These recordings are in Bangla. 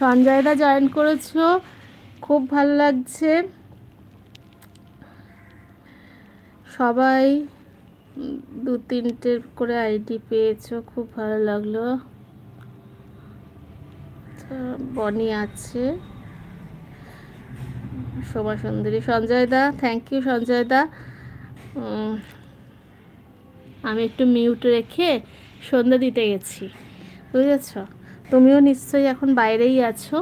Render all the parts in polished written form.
সঞ্জয়দা জয়েন করেছো, খুব ভালো লাগছে। সবাই 2-3টে করে আইডি পেয়েছো, খুব ভালো লাগলো। বনি আছে, শোভা সুন্দরী, সঞ্জয়দা, থ্যাংক ইউ সঞ্জয়দা। আমি একটু মিউট রেখে সন্ধ্যা দিতে গেছি, বুঝেছ? তুমিও নিশ্চয়ই এখন বাইরেই আছো।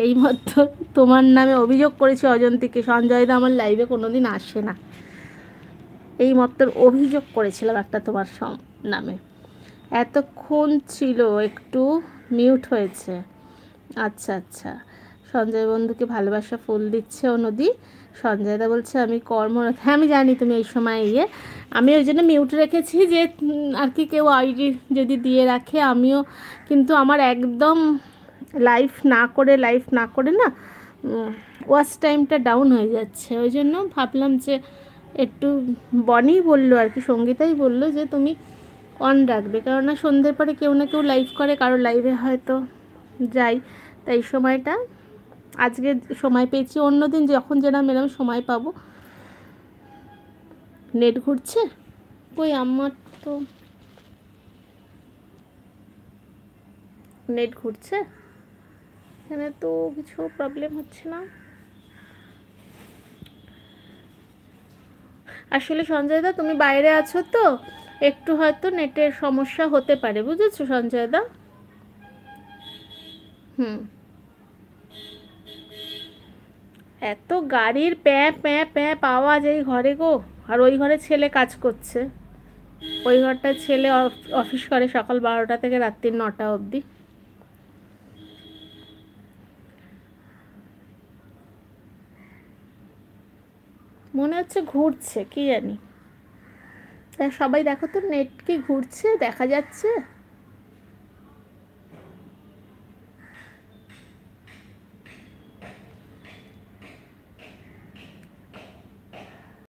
এইমাত্র তোমার নামে অভিযোগ করেছি অজন্তীকে, সঞ্জয়দা আমার লাইভে কোনো দিন আসে না। এইমাত্র অভিযোগ করেছিলাম একটা তোমার নামে। এতক্ষণ ছিল, একটু মিউট হয়েছে। আচ্ছা আচ্ছা, সঞ্জয় বন্ধুকে ভালোবাসা ফুল দিচ্ছে ও নদী। সঞ্জয়দা বলছে আমি কর্মরত। হ্যাঁ আমি জানি তুমি এই সময় আমি ওই জন্য মিউট রেখেছি যে আর কি কেউ আইডি যদি দিয়ে রাখে। আমিও কিন্তু আমার একদম লাইভ না করে না ওয়াচ টাইমটা ডাউন হয়ে যাচ্ছে। ওই জন্য ভাবলাম যে একটু, বনি বললো আর কি, সঙ্গীতাই বললো যে তুমি অন রাখবে, কেননা সন্ধ্যের পরে কেউ না কেউ লাইভ করে, কারো লাইভে হয়তো যাই, তাই সময়টা আজকে সময় পেয়েছি। অন্যদিন যখন যেরকম এরকম সময় পাবো। নেট ঘুরছে কই? আমার তো নেট ঘুরছে, এখানে তো কিছু প্রবলেম হচ্ছে না আসলে। সঞ্জয়দা তুমি বাইরে আছো তো, একটু হয়তো নেটের সমস্যা হতে পারে, বুঝেছো সঞ্জয়দা? হুম। এত গাড়ির প্যাঁ প্যাঁ প্যাঁ আওয়াজ এই ঘরে গো। আর ওই ঘরে ছেলে কাজ করছে, ওই ঘরটায় ছেলে অফিস করে সকাল 12টা থেকে রাত্রি 9টা অবধি। মনে হচ্ছে ঘুরছে, কি জানি। তা সবাই দেখো তো নেট কি ঘুরছে, দেখা যাচ্ছে?